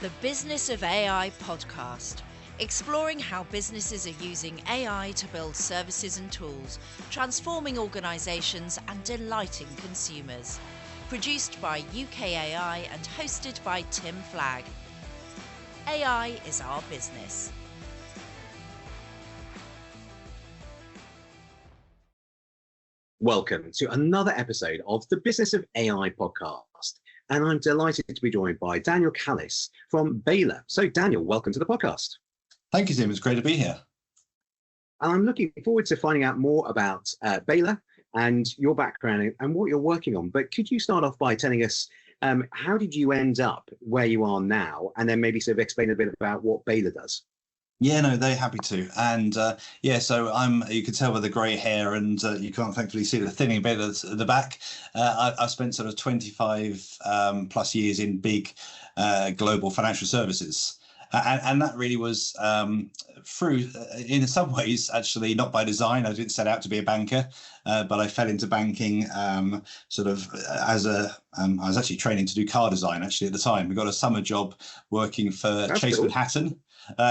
The Business of AI podcast, exploring how businesses are using AI to build services and tools, transforming organisations and delighting consumers. Produced by UK AI and hosted by Tim Flagg. AI is our business. Welcome to another episode of the Business of AI podcast. And I'm delighted to be joined by Daniel Callis from Beyla. So Daniel, welcome to the podcast. Thank you, Tim. It's great to be here. And I'm looking forward to finding out more about Beyla and your background and what you're working on. But could you start off by telling us how did you end up where you are now? And then maybe sort of explain a bit about what Beyla does. Yeah, no, they're happy to. And so you can tell by the grey hair, and you can't thankfully see the thinning bit at the back. I've spent sort of 25 plus years in big global financial services. And that really was through, in some ways, actually not by design. I didn't set out to be a banker, but I fell into banking I was actually training to do car design actually at the time. We got a summer job working for That's Chase cool. Manhattan.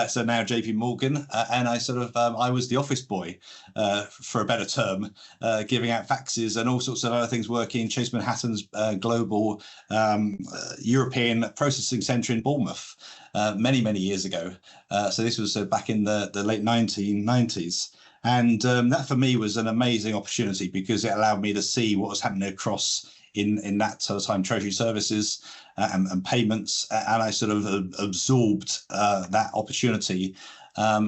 So now JP Morgan, and I was the office boy for a better term, giving out faxes and all sorts of other things, working in Chase Manhattan's global European processing centre in Bournemouth many years ago. So this was back in the late 1990s. And that for me was an amazing opportunity because it allowed me to see what was happening across in that sort of time, treasury services and payments, and I sort of absorbed that opportunity.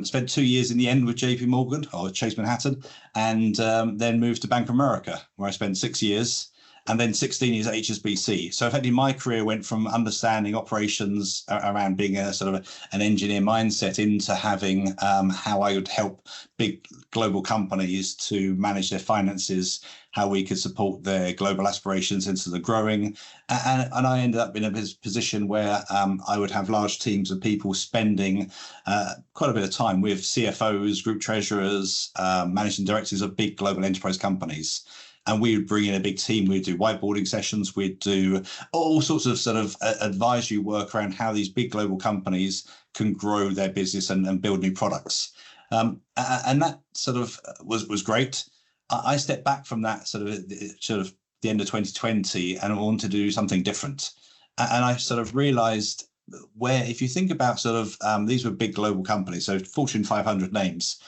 Spent 2 years in the end with JP Morgan or Chase Manhattan, and then moved to Bank of America, where I spent 6 years, and then 16 years at HSBC. So effectively my career went from understanding operations around being a sort of an engineer mindset into having how I would help big global companies to manage their finances, how we could support their global aspirations into the growing. And I ended up in a position where I would have large teams of people spending quite a bit of time with CFOs, group treasurers, managing directors of big global enterprise companies. And we would bring in a big team. We'd do whiteboarding sessions. We'd do all sorts of sort of advisory work around how these big global companies can grow their business and build new products. And that sort of was great. I stepped back from that sort of the end of 2020 and wanted to do something different. And I sort of realized where, if you think about sort of these were big global companies, so Fortune 500 names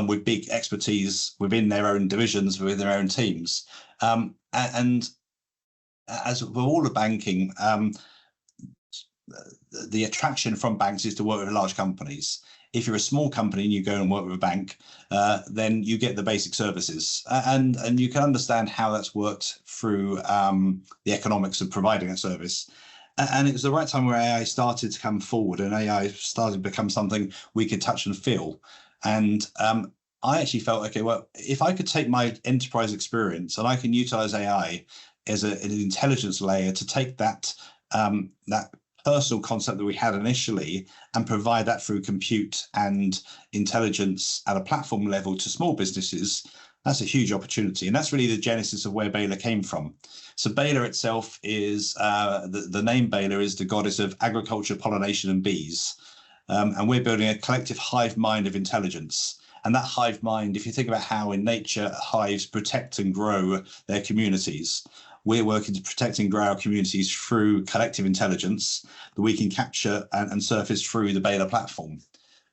with big expertise within their own divisions, within their own teams. And as with all of banking, the attraction from banks is to work with large companies. If you're a small company and you go and work with a bank, then you get the basic services, and you can understand how that's worked through the economics of providing a service. And it was the right time where AI started to come forward, and AI started to become something we could touch and feel. And I actually felt, okay, well, if I could take my enterprise experience and I can utilize AI as an intelligence layer to take that personal concept that we had initially and provide that through compute and intelligence at a platform level to small businesses, that's a huge opportunity. And that's really the genesis of where Beyla came from. So Beyla itself is, the name Beyla is the goddess of agriculture, pollination and bees. And we're building a collective hive mind of intelligence. And that hive mind, if you think about how in nature hives protect and grow their communities, we're working to protect and grow our communities through collective intelligence that we can capture and surface through the Beyla platform.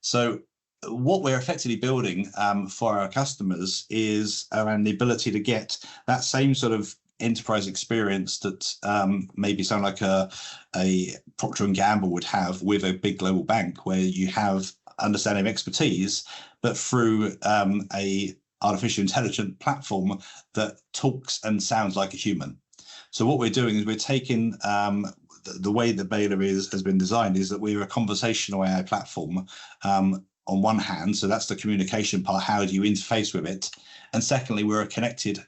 So what we're effectively building for our customers is around the ability to get that same sort of enterprise experience that maybe sound like a Procter & Gamble would have with a big global bank, where you have understanding of expertise, but through a artificial intelligent platform that talks and sounds like a human. So what we're doing is we're taking the way that Beyla has been designed is that we're a conversational AI platform on one hand. So that's the communication part. How do you interface with it? And secondly, we're a connected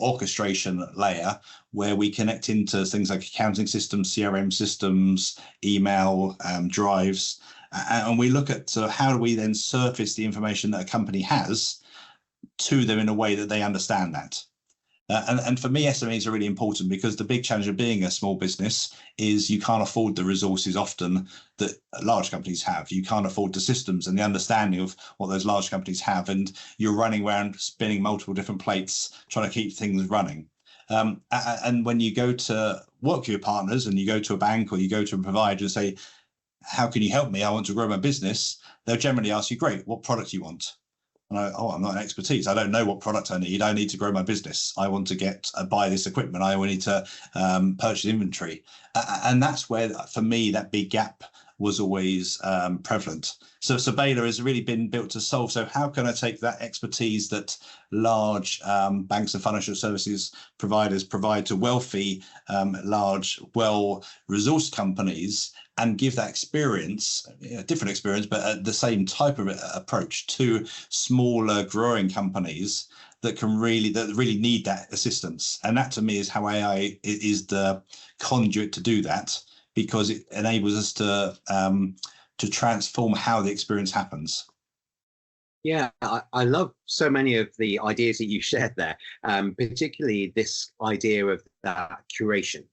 orchestration layer where we connect into things like accounting systems, CRM systems, email, drives. And we look at sort of how do we then surface the information that a company has to them in a way that they understand that. And for me, SMEs are really important because the big challenge of being a small business is you can't afford the resources often that large companies have. You can't afford the systems and the understanding of what those large companies have. And you're running around spinning multiple different plates, trying to keep things running. And when you go to work with your partners and you go to a bank or you go to a provider and say, how can you help me? I want to grow my business. They'll generally ask you, great, what product do you want? And I'm not an expertise. I don't know what product I need. I need to grow my business. I want to buy this equipment. I need to purchase inventory. And that's where, for me, that big gap was always prevalent. So Beyla has really been built to solve. So how can I take that expertise that large banks and financial services providers provide to wealthy, large, well-resourced companies and give that experience, different experience, but the same type of approach to smaller growing companies that really need that assistance. And that to me is how AI is the conduit to do that, because it enables us to transform how the experience happens. Yeah, I love so many of the ideas that you shared there, particularly this idea of that curation,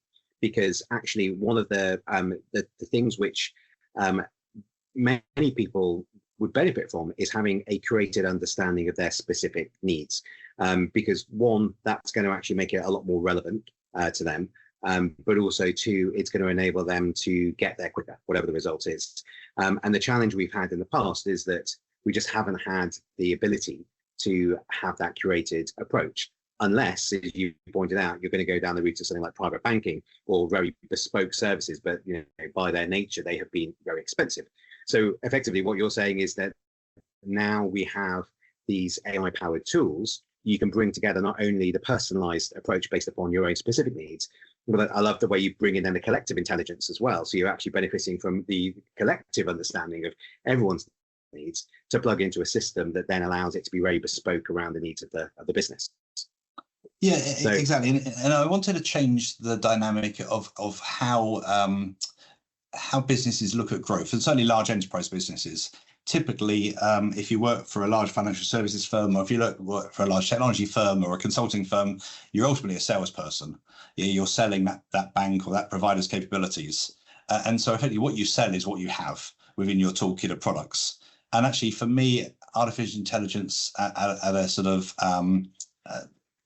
because actually one of the things which many people would benefit from is having a curated understanding of their specific needs, because one, that's going to actually make it a lot more relevant to them. But also, two, it's going to enable them to get there quicker, whatever the result is. And the challenge we've had in the past is that we just haven't had the ability to have that curated approach, unless, as you pointed out, you're going to go down the route of something like private banking or very bespoke services, but by their nature, they have been very expensive. So effectively, what you're saying is that now we have these AI-powered tools. You can bring together not only the personalized approach based upon your own specific needs, but I love the way you bring in then the collective intelligence as well. So you're actually benefiting from the collective understanding of everyone's needs to plug into a system that then allows it to be very bespoke around the needs of the business. Yeah, so, exactly. And I wanted to change the dynamic of how businesses look at growth, and certainly large enterprise businesses. Typically, if you work for a large financial services firm, or if you work for a large technology firm or a consulting firm, you're ultimately a salesperson. You're selling that bank or that provider's capabilities. And so effectively what you sell is what you have within your toolkit of products. And actually, for me, artificial intelligence at a sort of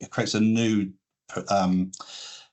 it creates a new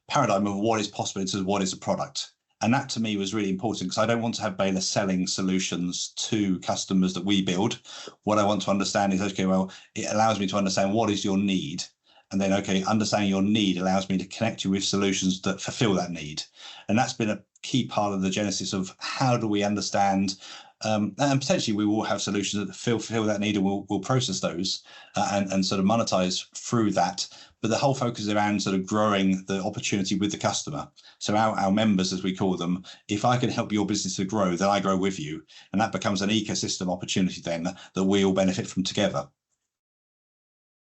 paradigm of what is possible in terms of what is a product. And that to me was really important, because I don't want to have Beyla selling solutions to customers that we build. What I want to understand is, okay, well, it allows me to understand what is your need. And then, okay, understanding your need allows me to connect you with solutions that fulfill that need. And that's been a key part of the genesis of how do we understand, and potentially we will have solutions that fulfill that need, and we'll process those and sort of monetize through that. But the whole focus is around sort of growing the opportunity with the customer. So our members, as we call them, if I can help your business to grow, then I grow with you. And that becomes an ecosystem opportunity then that we all benefit from together.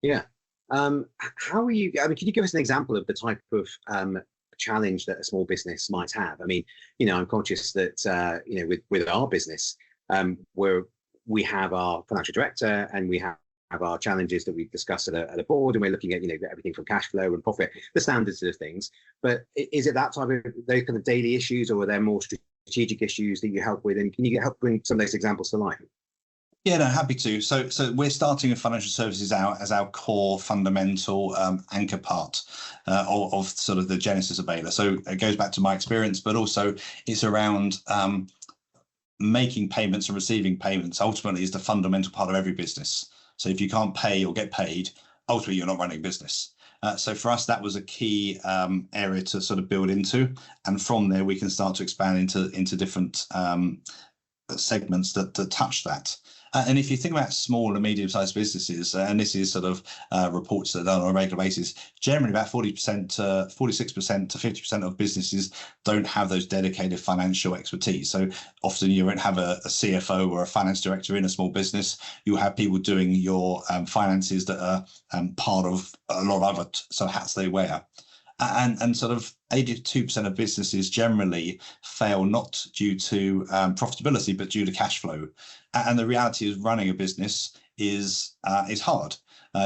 Yeah. How are you, can you give us an example of the type of challenge that a small business might have? I mean, I'm conscious that, with our business, where we have our financial director and we have our challenges that we've discussed at a board, and we're looking at everything from cash flow and profit, the standards of things. But is it that type of those kind of daily issues, or are there more strategic issues that you help with? And can you help bring some of those examples to life? Yeah, no, happy to. So we're starting with financial services out as our core fundamental anchor part of sort of the genesis of Beyla. So it goes back to my experience, but also it's around making payments and receiving payments. Ultimately is the fundamental part of every business. So if you can't pay or get paid, ultimately you're not running a business. So for us, that was a key area to sort of build into. And from there, we can start to expand into different segments that touch that. And if you think about small and medium-sized businesses, and this is sort of reports that are done on a regular basis, generally about 40% to 46% to 50% of businesses don't have those dedicated financial expertise. So often you won't have a CFO or a finance director in a small business. You'll have people doing your finances that are part of a lot of other sort of hats they wear. And sort of 82% of businesses generally fail not due to profitability, but due to cash flow. And the reality is running a business is hard.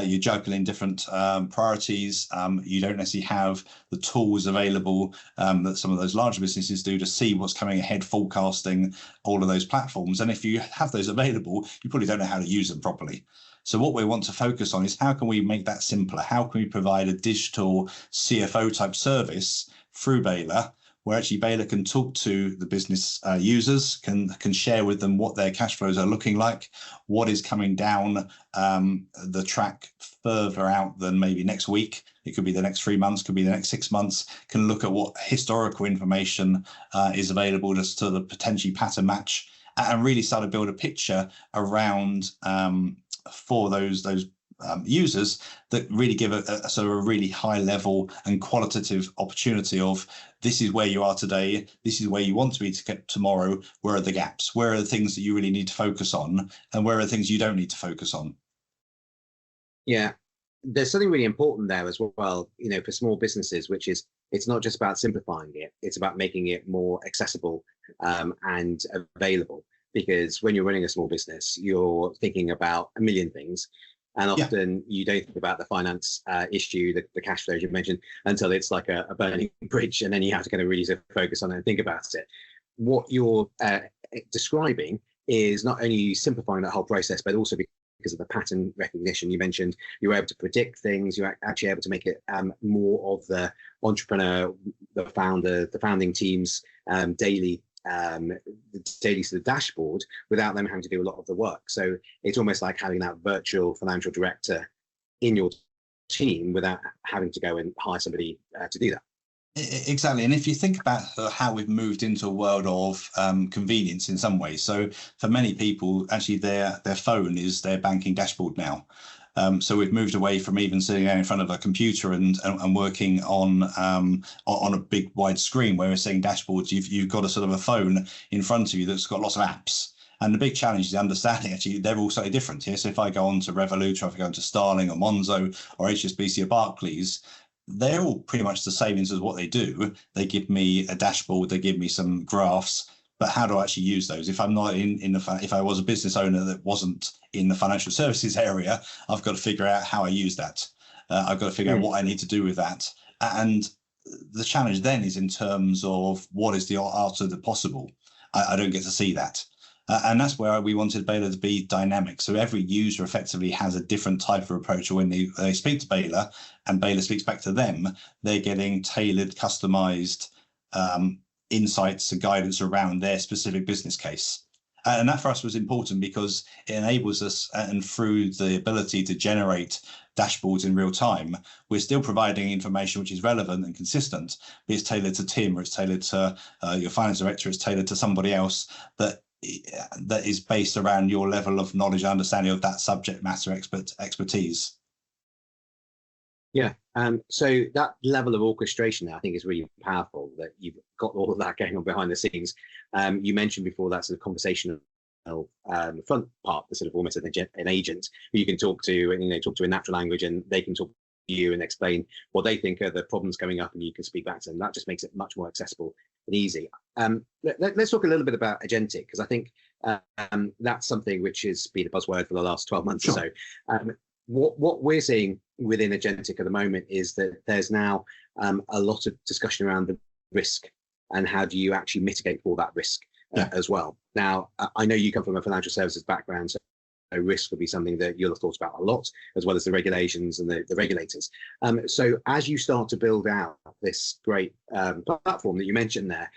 you're juggling different priorities. You don't necessarily have the tools available that some of those larger businesses do to see what's coming ahead, forecasting all of those platforms. And if you have those available, you probably don't know how to use them properly. So what we want to focus on is how can we make that simpler? How can we provide a digital CFO type service through Beyla, where actually Beyla can talk to the business users, can share with them what their cash flows are looking like, what is coming down the track further out than maybe next week. It could be the next 3 months, could be the next 6 months, can look at what historical information is available just to the potentially pattern match, and really start to build a picture around for those users that really give a sort of a really high level and qualitative opportunity of this is where you are today, this is where you want to be to get tomorrow, where are the gaps, where are the things that you really need to focus on, and where are the things you don't need to focus on. Yeah, there's something really important there as well, you know, for small businesses, which is it's not just about simplifying it, it's about making it more accessible and available. Because when you're running a small business, you're thinking about a million things. And often you don't think about the finance issue, the cash flows you mentioned, until it's like a burning bridge. And then you have to kind of really sort of focus on it and think about it. What you're describing is not only simplifying that whole process, but also because of the pattern recognition you mentioned, you're able to predict things, you're actually able to make it more of the entrepreneur, the founder, the founding team's daily sort of dashboard without them having to do a lot of the work. So it's almost like having that virtual financial director in your team without having to go and hire somebody to do that. Exactly. And if you think about how we've moved into a world of convenience in some ways, so for many people, actually their phone is their banking dashboard now. So we've moved away from even sitting there in front of a computer and working on a big wide screen where we're seeing dashboards. You've got a sort of a phone in front of you that's got lots of apps. And the big challenge is understanding actually they're all slightly different here. So if I go on to Revolut, or if I go into Starling or Monzo or HSBC or Barclays, they're all pretty much the same as what they do. They give me a dashboard, they give me some graphs. But how do I actually use those? If I'm not if I was a business owner that wasn't in the financial services area, I've got to figure out how I use that. I've got to figure out what I need to do with that. And the challenge then is in terms of what is the art of the possible. I don't get to see that. And that's where we wanted Beyla to be dynamic. So every user effectively has a different type of approach. When they speak to Beyla and Beyla speaks back to them, they're getting tailored, customized insights and guidance around their specific business case. And that for us was important because it enables us, and through the ability to generate dashboards in real time, we're still providing information which is relevant and consistent, but it's tailored to Tim, or it's tailored to your finance director, it's tailored to somebody else that is based around your level of knowledge and understanding of that subject matter expertise. Yeah, so that level of orchestration, I think, is really powerful, that you've got all of that going on behind the scenes. You mentioned before that sort of conversational front part, the sort of almost an agent who you can talk to, and talk to in natural language, and they can talk to you and explain what they think are the problems coming up, and you can speak back to them. That just makes it much more accessible and easy. Let's talk a little bit about agentic, because I think that's something which has been a buzzword for the last 12 months or so. What we're seeing within agentic at the moment is that there's now a lot of discussion around the risk and how do you actually mitigate all that risk as well. Now, I know you come from a financial services background, so risk would be something that you'll have thought about a lot, as well as the regulations and the regulators. So as you start to build out this great platform that you mentioned there,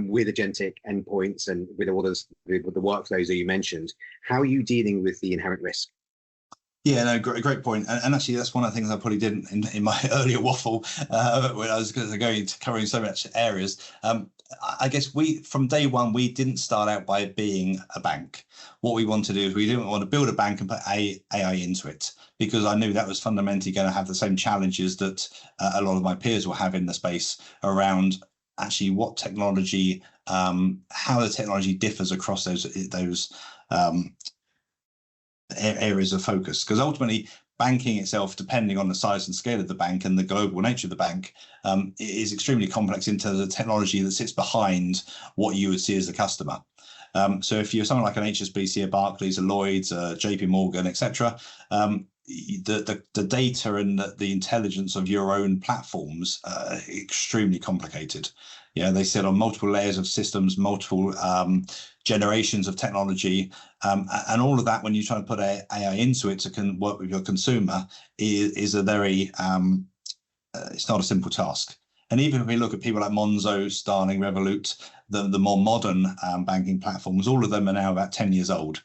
with agentic endpoints and with all those with the workflows that you mentioned, how are you dealing with the inherent risk? Yeah, no, great point. And actually, that's one of the things I probably didn't in my earlier waffle when I was going to covering so much areas. I guess from day one, we didn't start out by being a bank. What we wanted to do is we didn't want to build a bank and put AI into it, because I knew that was fundamentally going to have the same challenges that a lot of my peers will have in the space around actually what technology, how the technology differs across those areas of focus. Because ultimately, banking itself, depending on the size and scale of the bank and the global nature of the bank, is extremely complex into the technology that sits behind what you would see as a customer. So if you're someone like an HSBC, a Barclays, a Lloyds, a JP Morgan, etc., the data and the intelligence of your own platforms are extremely complicated. Yeah, they sit on multiple layers of systems, multiple generations of technology, and all of that, when you try to put AI into it to work with your consumer, is a very it's not a simple task. And even if we look at people like Monzo, Starling, Revolut, the more modern banking platforms, all of them are now about 10 years old.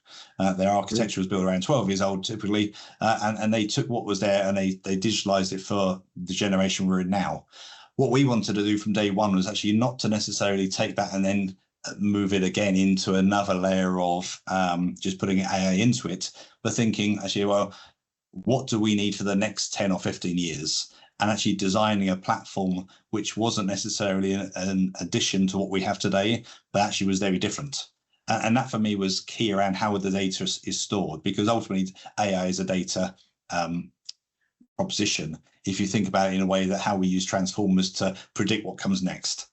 Their architecture was built around 12 years old, typically, and they took what was there and they digitalized it for the generation we're in now. What we wanted to do from day one was actually not to necessarily take that and then move it again into another layer of just putting AI into it, but thinking actually, well, what do we need for the next 10 or 15 years? And actually designing a platform which wasn't necessarily an addition to what we have today, but actually was very different. And that for me was key around how the data is stored, because ultimately AI is a data proposition. If you think about it in a way that how we use transformers to predict what comes next.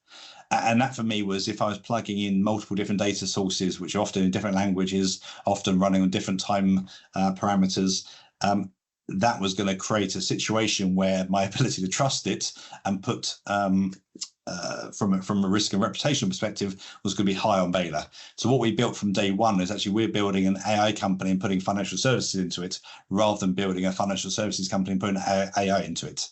And that for me was, if I was plugging in multiple different data sources, which are often in different languages, often running on different time parameters, that was going to create a situation where my ability to trust it and put from a risk and reputation perspective was going to be high on Beyla. So what we built from day one is actually we're building an AI company and putting financial services into it, rather than building a financial services company and putting AI into it.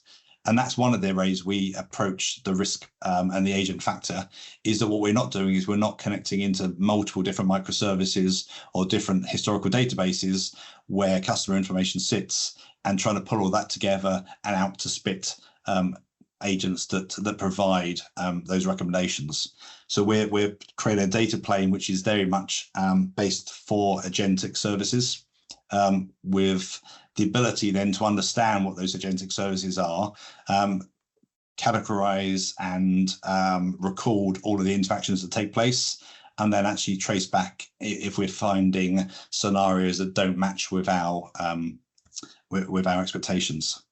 And that's one of the ways we approach the risk and the agent factor, is that what we're not doing is we're not connecting into multiple different microservices or different historical databases where customer information sits, and trying to pull all that together and out to spit agents that provide those recommendations. So we're creating a data plane which is very much based for agentic services, with the ability then to understand what those agentic services are, categorize and record all of the interactions that take place, and then actually trace back if we're finding scenarios that don't match with our expectations.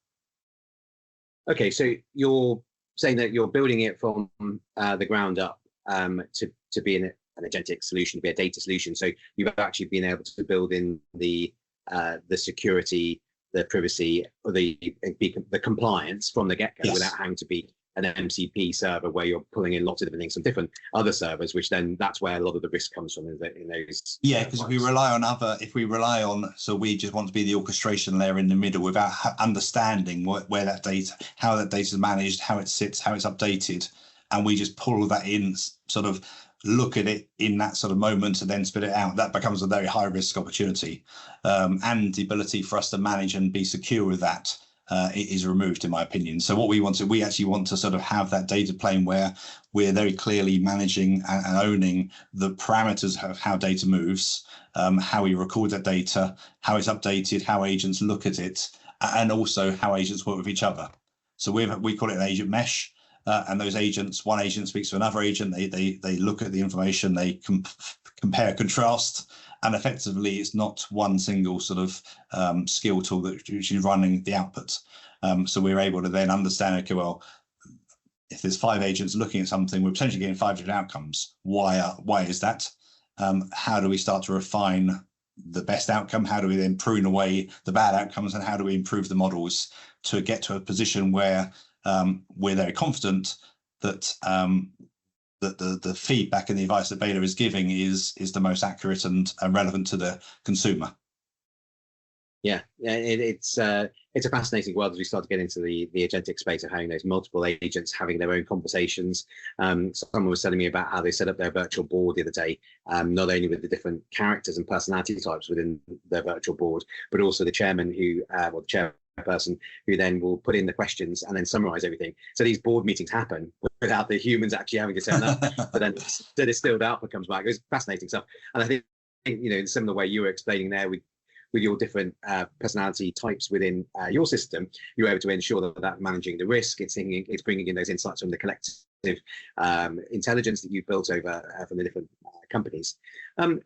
Okay, so you're saying that you're building it from the ground up to be an agentic solution, to be a data solution. So you've actually been able to build in the security, the privacy, or the compliance from the get-go, yes, without having to be an MCP server where you're pulling in lots of different things from different other servers, which then that's where a lot of the risk comes from in those. Yeah, because if we rely on, so we just want to be the orchestration layer in the middle without understanding where that data, how that data is managed, how it sits, how it's updated, and we just pull that in, sort of look at it in that sort of moment and then spit it out. That becomes a very high risk opportunity, and the ability for us to manage and be secure with that is removed, in my opinion. So what we actually want to sort of have that data plane where we're very clearly managing and owning the parameters of how data moves, how we record that data, how it's updated, how agents look at it, and also how agents work with each other. So we call it an agent mesh, and those agents, one agent speaks to another agent, they look at the information, they compare, contrast, and effectively it's not one single sort of skill tool that is running the output. So we're able to then understand, okay, well, if there's 5 agents looking at something, we're potentially getting 5 different outcomes. Why is that? How do we start to refine the best outcome? How do we then prune away the bad outcomes? And how do we improve the models to get to a position where we're very confident that the feedback and the advice that Beyla is giving is the most accurate and relevant to the consumer. Yeah, it's a fascinating world as we start to get into the agentic space of having those multiple agents having their own conversations. Someone was telling me about how they set up their virtual board the other day, not only with the different characters and personality types within their virtual board, but also the chairman or the chairperson who then will put in the questions and then summarize everything. So these board meetings happen without the humans actually having to turn up, but then the distilled output comes back. It's fascinating stuff. And I think, in a similar way you were explaining there with your different personality types within your system, you're able to ensure that managing the risk, it's bringing in those insights from the collective intelligence that you've built over from the different companies.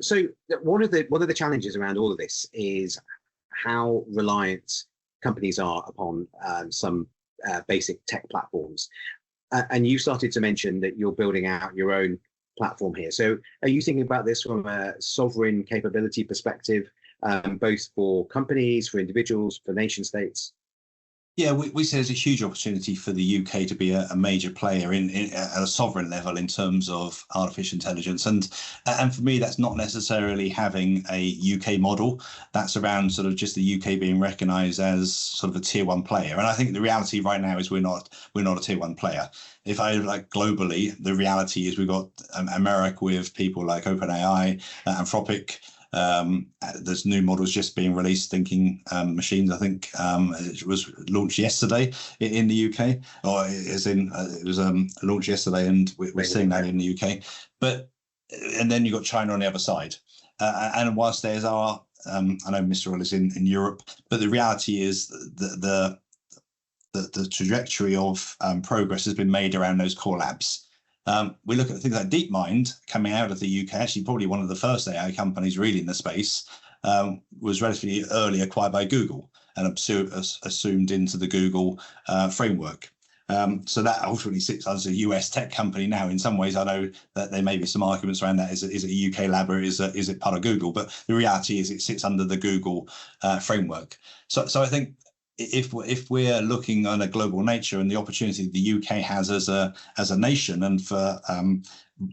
So one of the challenges around all of this is how reliant companies are upon some basic tech platforms. And you started to mention that you're building out your own platform here. So are you thinking about this from a sovereign capability perspective, both for companies, for individuals, for nation states? Yeah, we see there's a huge opportunity for the UK to be a major player at a sovereign level in terms of artificial intelligence, and for me that's not necessarily having a UK model. That's around sort of just the UK being recognised as sort of a tier one player. And I think the reality right now is we're not a tier one player. If I like globally, the reality is we've got America with people like OpenAI, Anthropic. There's new models just being released, thinking machines. I think it was launched yesterday in the UK, or as in it was launched yesterday, and we're seeing that in the UK. But and then you've got China on the other side, and whilst there's our I know Mr. Oil is in Europe, but the reality is the trajectory of progress has been made around those core labs. We look at things like DeepMind coming out of the UK, actually probably one of the first AI companies really in the space, was relatively early acquired by Google and assumed into the Google framework. So that ultimately sits as a US tech company now. In some ways, I know that there may be some arguments around that. Is it a UK lab, or is it part of Google? But the reality is it sits under the Google framework. So I think if we're looking on a global nature and the opportunity the UK has as a nation, and for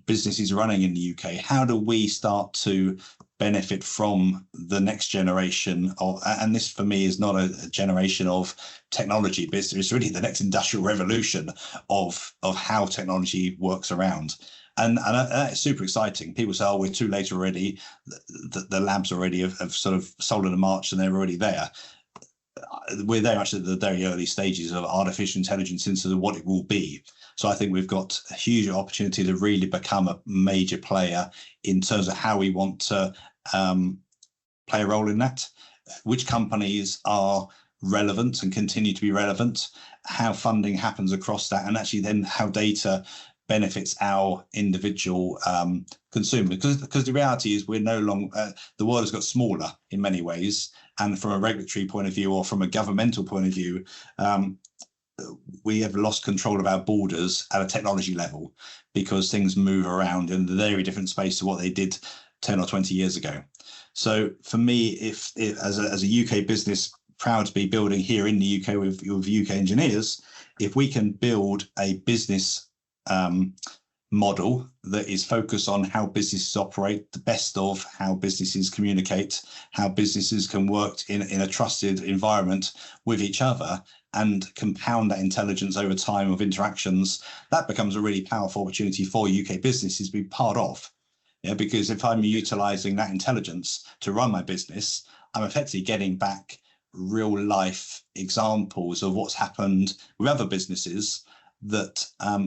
businesses running in the UK, how do we start to benefit from the next generation of, and this for me is not a generation of technology, but it's really the next industrial revolution of how technology works around. And that's super exciting. People say, oh, we're too late already. The labs already have sort of sold in a march and they're already there. We're very much at the very early stages of artificial intelligence into what it will be. So I think we've got a huge opportunity to really become a major player in terms of how we want to play a role in that, which companies are relevant and continue to be relevant, how funding happens across that, and actually then how data benefits our individual consumer. Because the reality is we're no longer, the world has got smaller in many ways, and from a regulatory point of view or from a governmental point of view, we have lost control of our borders at a technology level because things move around in a very different space to what they did 10 or 20 years ago. So for me, if as a UK business proud to be building here in the UK with UK engineers, if we can build a business model that is focused on how businesses operate, the best of how businesses communicate, how businesses can work in a trusted environment with each other, and compound that intelligence over time of interactions, that becomes a really powerful opportunity for UK businesses to be part of. Yeah, because if I'm utilizing that intelligence to run my business, I'm effectively getting back real life examples of what's happened with other businesses that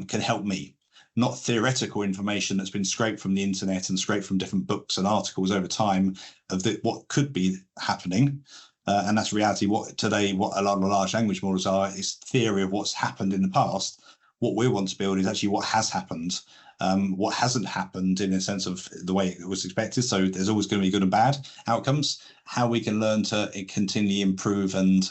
can help me. Not theoretical information that's been scraped from the internet and scraped from different books and articles over time of what could be happening. And that's reality. What a lot of large language models are is theory of what's happened in the past. What we want to build is actually what has happened, what hasn't happened in a sense of the way it was expected. So there's always going to be good and bad outcomes. How we can learn to continually improve and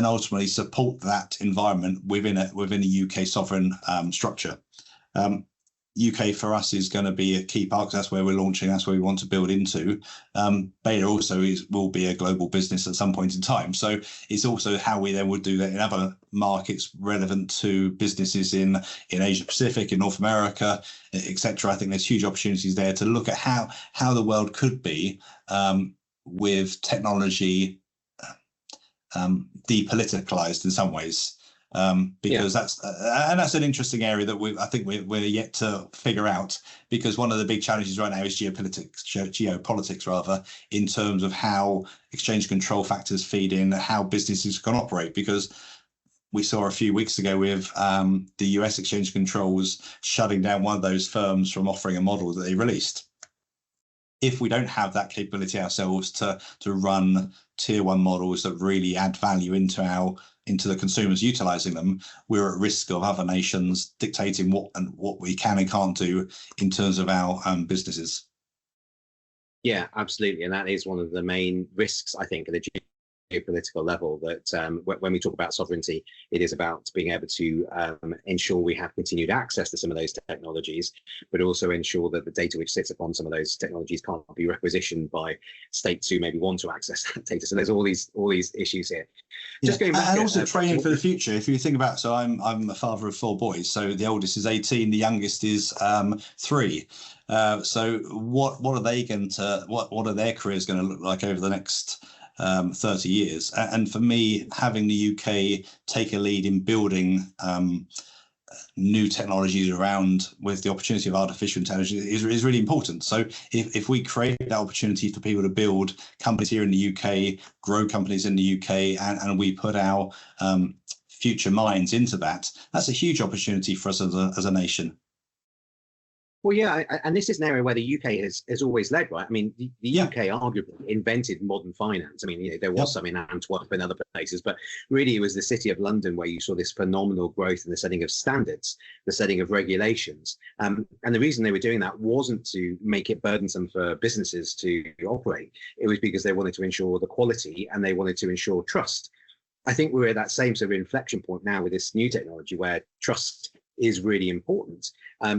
ultimately support that environment within a UK sovereign structure. UK for us is going to be a key part because that's where we're launching, that's where we want to build into. Beyla also will be a global business at some point in time. So it's also how we then would do that in other markets relevant to businesses in Asia Pacific, in North America, etc. I think there's huge opportunities there to look at how the world could be with technology depoliticalized in some ways. Because that's an interesting area that I think we're yet to figure out, because one of the big challenges right now is geopolitics rather, in terms of how exchange control factors feed in, how businesses can operate. Because we saw a few weeks ago with the US exchange controls shutting down one of those firms from offering a model that they released. If we don't have that capability ourselves to run tier one models that really add value into the consumers utilizing them, we're at risk of other nations dictating what we can and can't do in terms of our businesses. Yeah, absolutely. And that is one of the main risks, I think, of the geopolitical level, that when we talk about sovereignty, it is about being able to ensure we have continued access to some of those technologies, but also ensure that the data which sits upon some of those technologies can't be requisitioned by states who maybe want to access that data. So there's all these issues here. Just going back, and also training for the future. If you think about, so I'm a father of 4 boys. So the oldest is 18, the youngest is 3. So what are they going to, what are their careers going to look like over the next 30 years? And for me, having the UK take a lead in building new technologies around with the opportunity of artificial intelligence is really important. So if we create that opportunity for people to build companies here in the UK, grow companies in the UK, and we put our future minds into that, that's a huge opportunity for us as a nation. Well, yeah, and this is an area where the UK has always led, right? I mean, the UK arguably invented modern finance. I mean, there was some in Antwerp and other places, but really it was the City of London where you saw this phenomenal growth in the setting of standards, the setting of regulations. And the reason they were doing that wasn't to make it burdensome for businesses to operate. It was because they wanted to ensure the quality and they wanted to ensure trust. I think we're at that same sort of inflection point now with this new technology where trust is really important.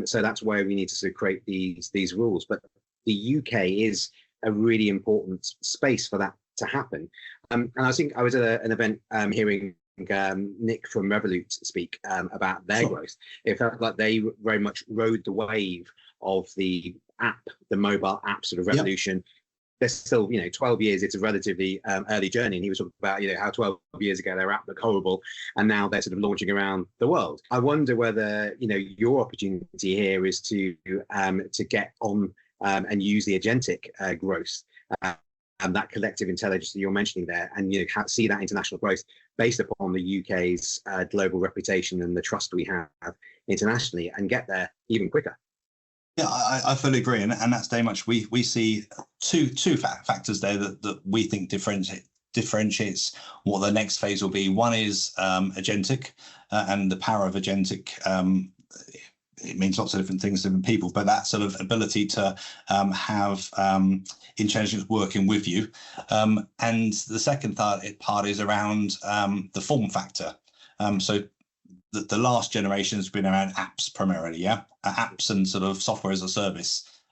So that's why we need to sort of create these rules. But the UK is a really important space for that to happen. And I think I was at an event hearing Nick from Revolut speak about their growth. It felt like they very much rode the wave of the mobile app sort of revolution. There's still, 12 years, it's a relatively early journey. And he was talking about, how 12 years ago their app looked horrible and now they're sort of launching around the world. I wonder whether, your opportunity here is to get on and use the agentic growth and that collective intelligence that you're mentioning there, and see that international growth based upon the UK's global reputation and the trust we have internationally, and get there even quicker. Yeah, I fully agree, and that's very much we see two factors there that we think differentiates what the next phase will be. One is agentic, and the power of agentic. It means lots of different things to different people, but that sort of ability to have intelligence working with you. And the second part is around the form factor. So the last generation has been around apps primarily, apps and sort of software as a service.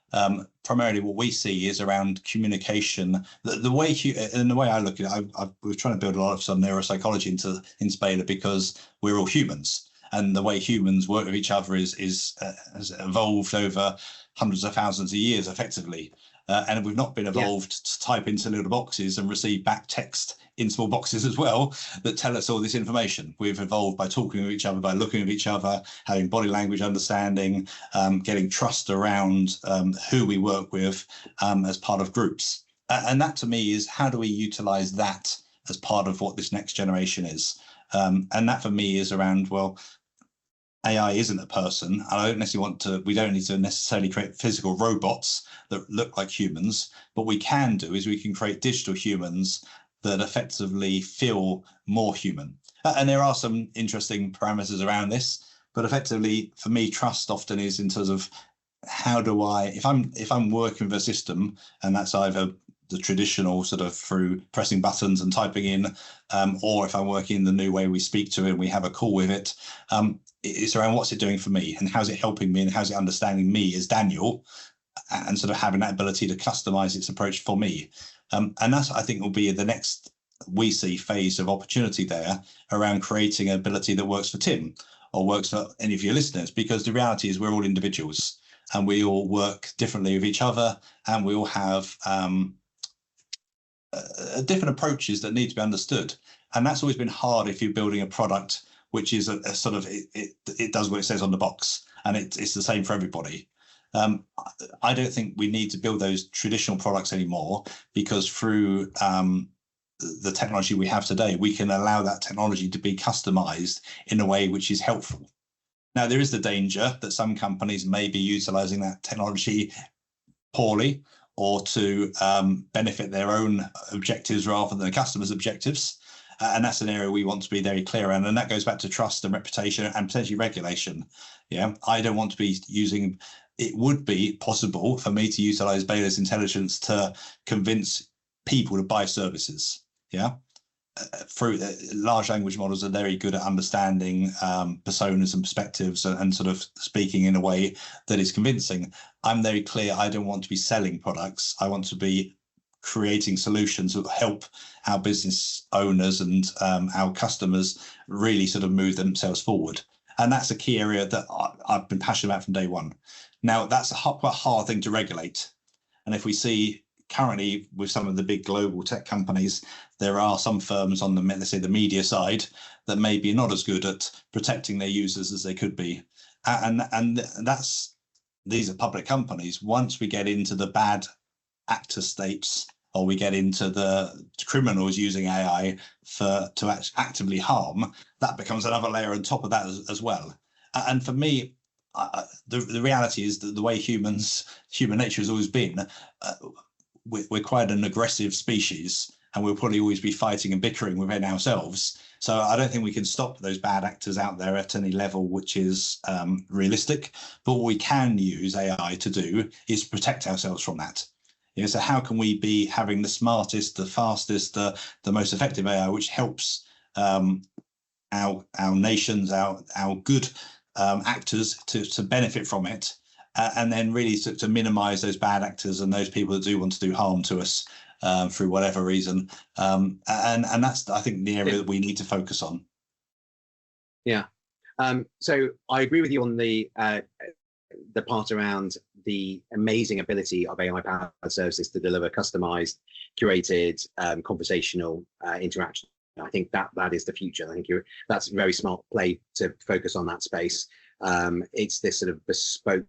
Primarily what we see is around communication. The way I look at it, we're trying to build a lot of some neuropsychology into Beyla because we're all humans, and the way humans work with each other has evolved over hundreds of thousands of years effectively. And we've not been evolved to type into little boxes and receive back text in small boxes as well that tell us all this information. We've evolved by talking with each other, by looking at each other, having body language understanding, getting trust around who we work with as part of groups. And that to me is, how do we utilize that as part of what this next generation is? And that for me is around, well, AI isn't a person. I don't necessarily we don't need to necessarily create physical robots that look like humans. But what we can do is we can create digital humans that effectively feel more human. And there are some interesting parameters around this, but effectively for me, trust often is in terms of how do if I'm working with a system, and that's either the traditional sort of through pressing buttons and typing in, or if I'm working the new way we speak to it and we have a call with it, it's around what's it doing for me and how's it helping me and how's it understanding me as Daniel, and sort of having that ability to customize its approach for me. And that's, I think, will be the next we see phase of opportunity there around creating an ability that works for Tim or works for any of your listeners, because the reality is we're all individuals and we all work differently with each other, and we all have different approaches that need to be understood. And that's always been hard if you're building a product which is a sort of, it does what it says on the box and it's the same for everybody. I don't think we need to build those traditional products anymore, because through the technology we have today, we can allow that technology to be customized in a way which is helpful. Now, there is the danger that some companies may be utilizing that technology poorly or to benefit their own objectives rather than the customer's objectives. And that's an area we want to be very clear on. And that goes back to trust and reputation and potentially regulation. Yeah, I don't want to be using, it would be possible for me to utilize Beyla's intelligence to convince people to buy services. Yeah. through large language models are very good at understanding personas and perspectives and sort of speaking in a way that is convincing. I'm very clear. I don't want to be selling products. I want to be creating solutions that help our business owners and our customers really sort of move themselves forward. And that's a key area that I've been passionate about from day one. Now, that's quite a hard thing to regulate. And if we see currently with some of the big global tech companies, there are some firms on the, let's say, the media side that may be not as good at protecting their users as they could be. And these are public companies. Once we get into the bad actor states, or we get into the criminals using AI to actively harm, that becomes another layer on top of that as well. And for me, the reality is that the way human nature has always been, we're quite an aggressive species, and we'll probably always be fighting and bickering within ourselves. So I don't think we can stop those bad actors out there at any level which is realistic. But what we can use AI to do is protect ourselves from that. So how can we be having the smartest, the fastest, the most effective AI, which helps our nations, our good actors to benefit from it, and then really to minimize those bad actors and those people that do want to do harm to us through whatever reason. And that's, I think, the area that we need to focus on. Yeah. So I agree with you on the part around the amazing ability of AI-powered services to deliver customized, curated, conversational interaction. I think that is the future. I think that's a very smart play to focus on that space. It's this sort of bespoke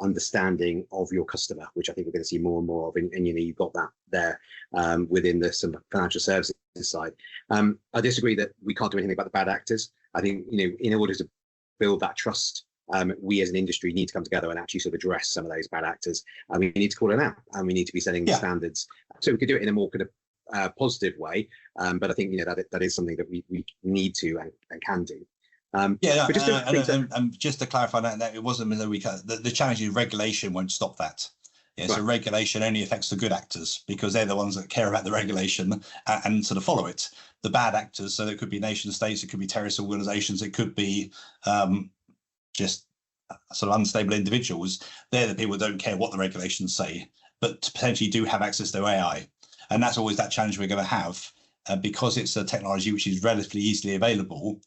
understanding of your customer, which I think we're going to see more and more of. And you've got that there within the some financial services side. I disagree that we can't do anything about the bad actors. I think in order to build that trust, we as an industry need to come together and actually sort of address some of those bad actors. And we need to call them out, and we need to be setting the standards. So we could do it in a more kind of positive way. But I think that is something that we need to and can do. But just to clarify that it wasn't that the challenge is regulation won't stop that. Right. So regulation only affects the good actors because they're the ones that care about the regulation and sort of follow it. The bad actors, so it could be nation states, it could be terrorist organizations, it could be just sort of unstable individuals. They're the people that don't care what the regulations say, but potentially do have access to AI. And that's always that challenge we're going to have because it's a technology which is relatively easily available.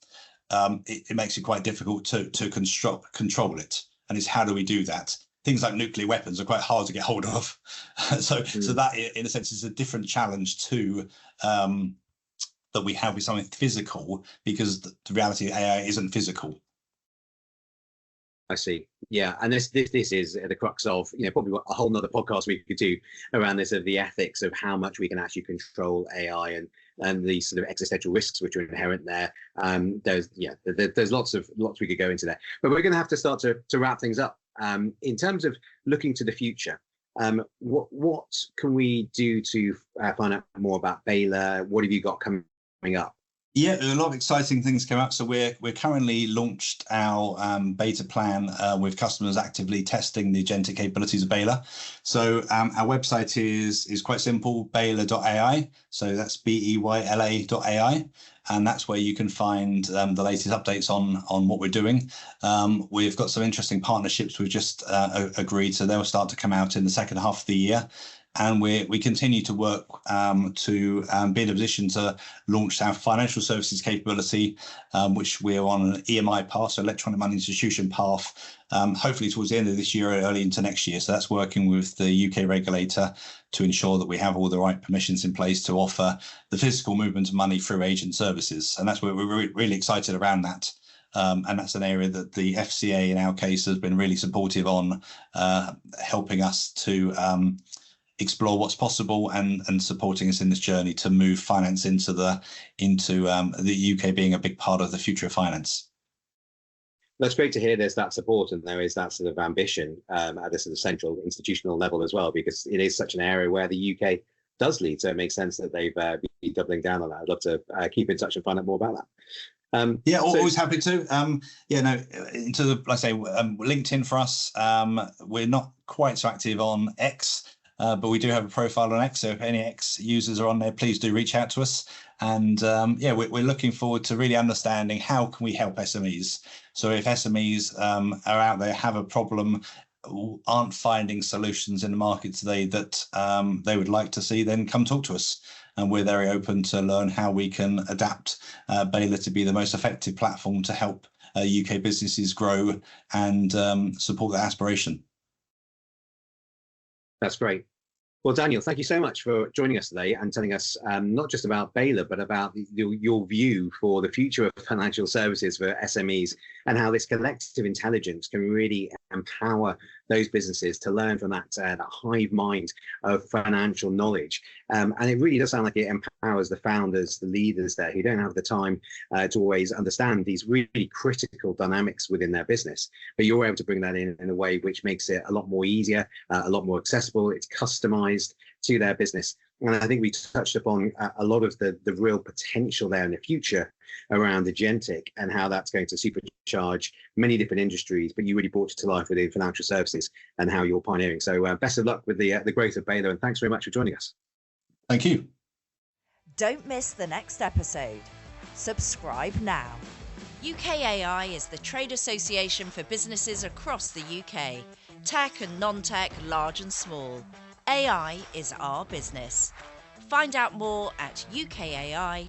It makes it quite difficult to control it. And it's how do we do that? Things like nuclear weapons are quite hard to get hold of. So that, in a sense, is a different challenge to that we have with something physical, because the reality of AI isn't physical. I see. Yeah, and this is the crux of probably a whole nother podcast we could do around this, of the ethics of how much we can actually control AI and the sort of existential risks which are inherent there. There's lots we could go into there, but we're going to have to start to wrap things up. In terms of looking to the future, what can we do to find out more about Beyla? What have you got coming up? Yeah, a lot of exciting things come up. So we're currently launched our beta plan with customers actively testing the agentic capabilities of Beyla. So our website is quite simple, beyla.ai. So that's beyla.ai. And that's where you can find the latest updates on what we're doing. We've got some interesting partnerships we've just agreed, so they'll start to come out in the second half of the year. And we continue to work to be in a position to launch our financial services capability, which we're on an EMI path, so electronic money institution path, hopefully towards the end of this year or early into next year. So that's working with the UK regulator to ensure that we have all the right permissions in place to offer the physical movement of money through agent services. And that's where we're really excited around that. And that's an area that the FCA in our case has been really supportive on, helping us to explore what's possible and supporting us in this journey to move finance into the UK being a big part of the future of finance. That's great to hear there's that support and there is that sort of ambition at a sort of central institutional level as well, because it is such an area where the UK does lead. So it makes sense that they've been doubling down on that. I'd love to keep in touch and find out more about that. Always happy to. Into the, like I say, LinkedIn for us. We're not quite so active on X. but we do have a profile on X. So if any X users are on there, please do reach out to us. And yeah, we're looking forward to really understanding how can we help SMEs. So if SMEs are out there, have a problem, aren't finding solutions in the market today that they would like to see, then come talk to us. And we're very open to learn how we can adapt Beyla to be the most effective platform to help UK businesses grow and support their aspiration. That's great. Well, Daniel, thank you so much for joining us today and telling us not just about Beyla, but about your view for the future of financial services for SMEs and how this collective intelligence can really empower those businesses to learn from that hive mind of financial knowledge. And it really does sound like it empowers the founders, the leaders there who don't have the time to always understand these really critical dynamics within their business. But you're able to bring that in a way which makes it a lot more easier, a lot more accessible. It's customized to their business. And I think we touched upon a lot of the real potential there in the future around agentic and how that's going to supercharge many different industries, but you really brought it to life within financial services and how you're pioneering. So best of luck with the growth of Beyla, and thanks very much for joining us. Thank you. Don't miss the next episode. Subscribe now. UKAI is the trade association for businesses across the UK, tech and non-tech, large and small. AI is our business. Find out more at ukai.co.